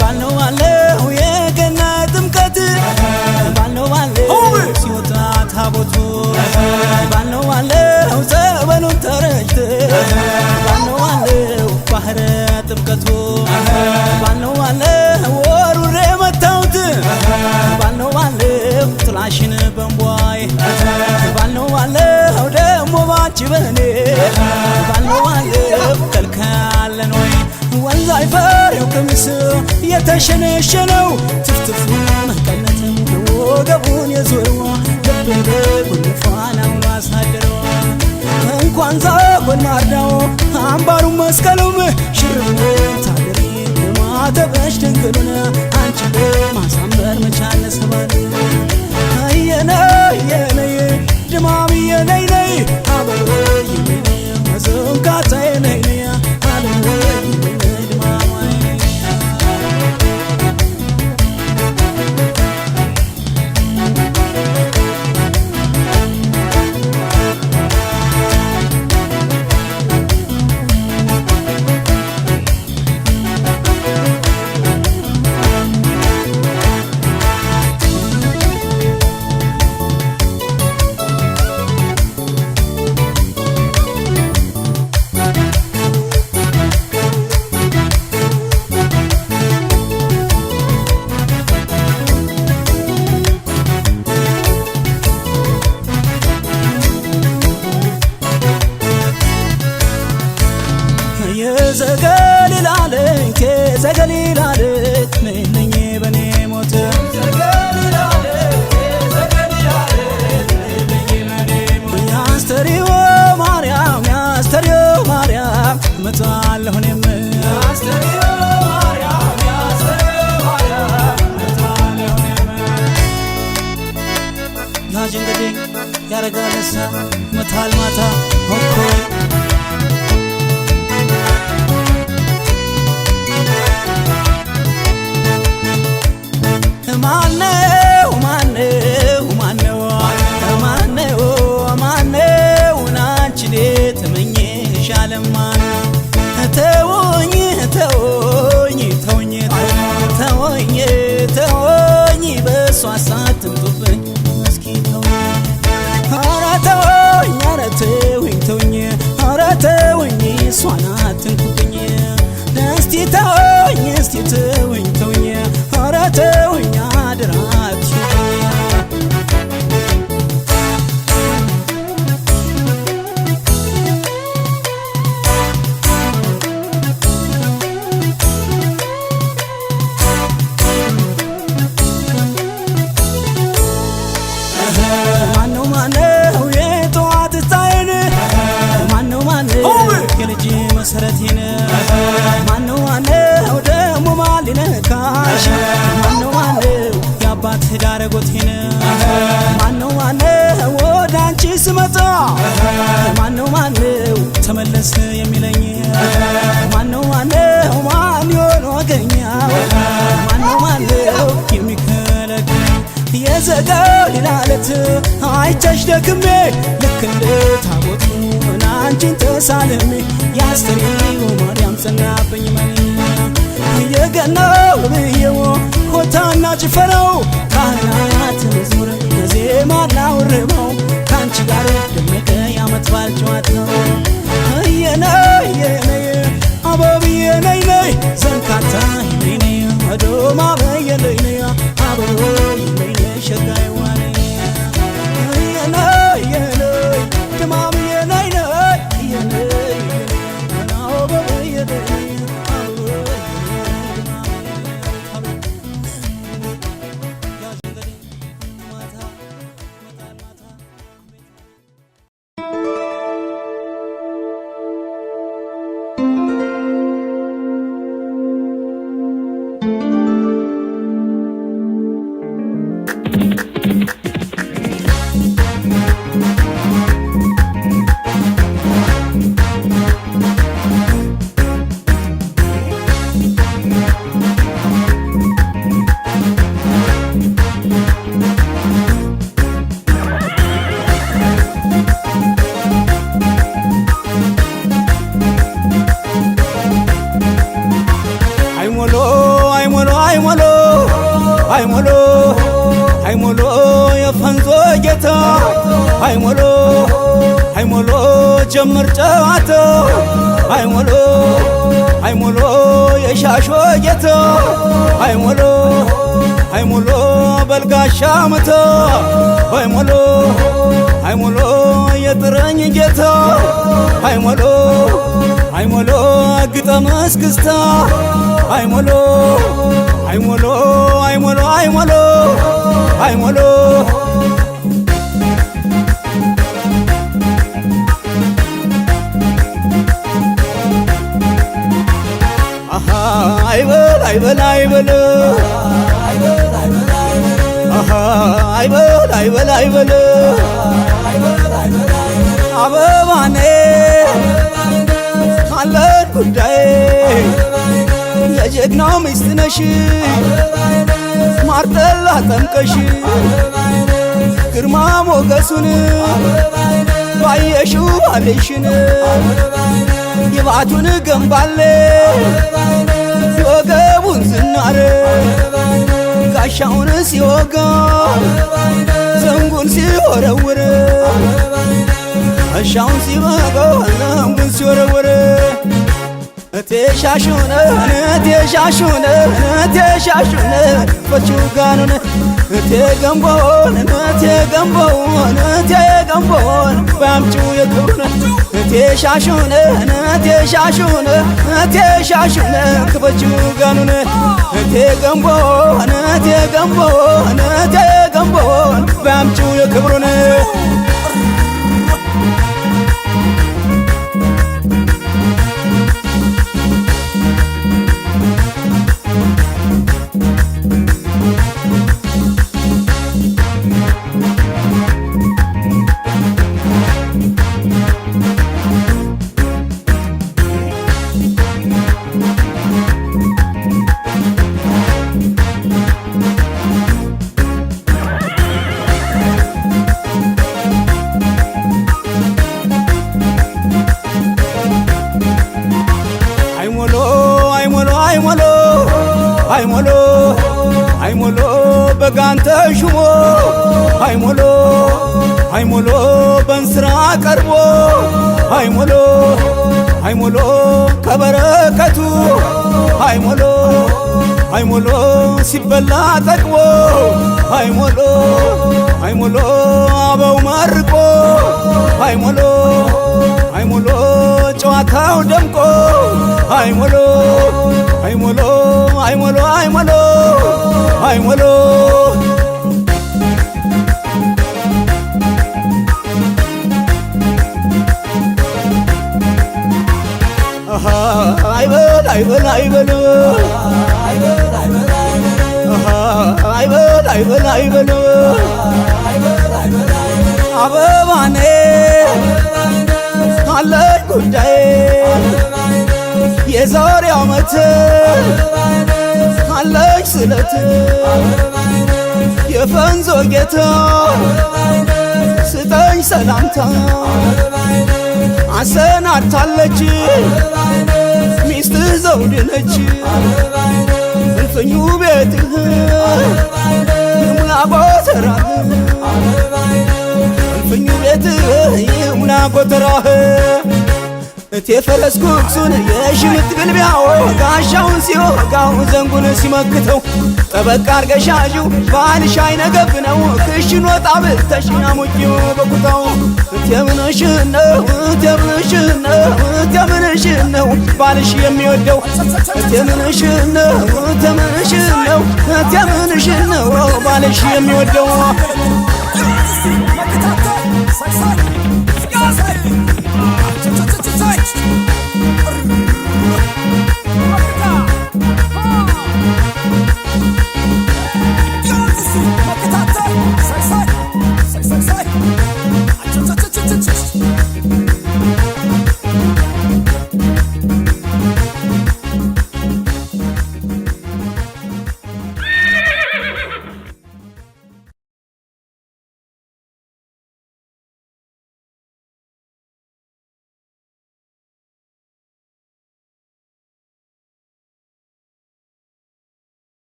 ባልነው ባለው የገና ጥምቀት ባልነው ባለው ሲወጣ ታቦቱ ባልነው ባለው ጸበሉን ተረጭት ባልነው ባለው ባህረ ጥምቀቱ ባልነው ባለው ወሩሬ መታውት ባልነው ባለው ጥላሽን በንቧይ ባልነው ባለው ደሞ ባንቺ በኔ ባልነው ባለው ከልካለን ወይ ወንዝ አይፈሬው ቀሚስ የተሸነሸነው ትፍትፉ መቀነትም ወገቡን የዞረዋ ልቤ ጉንፋናውን አሳደረዋ እንኳን ዛጎን ማርዳው አምባሩ መስቀሉም ሽርም ታደሪ ማተበሽ ድንግሉን አንቺ ማሳመር መቻለ ሰባል የነይ ድማም የነይ አበሮ የነይ መዘንካታ የነይ አለወ ዘገሊላለት ነኝ በኔ ሞት ያስተሪው ማርያም መጣለሁ እኔም ናጅንገዴ ያረጋለሳ መታል ማታ ሆኮ ተወኝ በሷ ሳትምጡብኝ እስኪ ተወኝ እሷን አትንኩብኝ እስቲ ተወኝ ኧረ ተወኝ አደራ አትሽኝ መሰረቴን ማነው ደሞ ማሊነካሽ ማነው ያባት ዳረጎቴን ማነው ወዳንቺ ስመጣ ማነው ተመለስ የሚለኝ ማነው ማን ይሆን ወገኛው ማነው የሚከለክል የዘገሊላለት አይቻሽ ደክሜ ልክ እንደ ታቦቱ አንቺን ተሳልሜ ያስተሪው ማርያም ጸናብኝ ማን የገናው ብየው ሆታና ጭፈራው ካህናት መዝሙር ዜማና ወረባው ካንቺ ጋር ደመቀ ያመት ባል ጨዋታው የነይ አበብዬ ነይ ዘንካታ ነይ አዶማ በየነይ አበቦ ነይ ሸጋይ ዋኔ የነይ ድማም አይሞሎ አይሞሎ አይሞሎ የፈንዞ ጌታ አይሞሎ አይሞሎ ጀምር ጨዋታ አይሞሎ አይሞሎ የሻሾ ጌታ አይሞሎ አይሞሎ በልጋሻ መታ አይሞሎ አይሞሎ የጥረኝ ጌታ አይሞሎ አይሞሎ ግጠም እስክስታ አይሞሎ አይሞሎ አይሞሎ አይሞሎ አይሞሎ አሃ አይበል አይበል አይበል አሃ አይበል አይበል አይበል አበባኔ አለን ጉዳይ የጀግናው ሚስት ነሽ ማርጠላ ጠምቀሽ ግርማ ሞገሱን ባየሽው ባልሽን የባቱን ገንባሌ የወገቡን ዝናር ጋሻውን ሲወጋ ዘንጉን ሲወረውር እሻውን ሲበጋው ዘንጉን ሲወረውር እቴሻሹነ እቴሻሹነ እቴሻሹነ ፈቹጋኑነ እቴ ገንቦን እቴ ገንቦን እቴ ገንቦን ባምጪው የክብሩነ እቴሻሹነ እቴሻሹነ እቴሻሹነ ክፈቹጋኑነ እቴ ገንቦን እቴ ገንቦን እቴ ገንቦን ባምጪው የክብሩነ አይሞሎ አይሞሎ በጋንተ ሹሞ አይሞሎ አይሞሎ በእንስራ ቀርቦ አይሞሎ አይሞሎ ከበረከቱ አይሞሎ አይሞሎ ሲበላ ጠግቦ አይሞሎ አይሞሎ አበው መርቆ አይሞሎ አይሞሎ ጨዋታው ደምቆ አይሞሎ አይሞሎ አይሞሎ አይሞሎ አይሞሎ አሃ አይበል አይበል አይበል አሃ አይበል አይበል አይበል አበባኔ አለኝ ጉዳይ የዛሬ ዓመት አለኝ ስለት የፈንዞ ጌታ ስጠኝ ሰላምታ አሰናድታለች ሚስትህ ዘውድ ነች እልፍኙ ቤትህ ይሙላ ጎተራህ እልፍኙ ቤትህ ይሙላ ጎተራህ እቴ ፈረስ ጉግሱን የሽምጥ ግልቢያው ጋሻውን ሲወጋው ዘንጉን ሲመክተው ጠበቃ አርገሽ ያዢው ባልሽ አይነገብ ነው ክሽን ወጣ ብተሽ አሙቂው በኩታው እቴ ምንሽን ነው እቴ ምንሽን ነው እቴ ምንሽን ነው ባልሽ የሚወደው እቴ ምንሽን ነው እቴ ምንሽን ነው እቴ ምንሽን ነው ባልሽ የሚወደው Say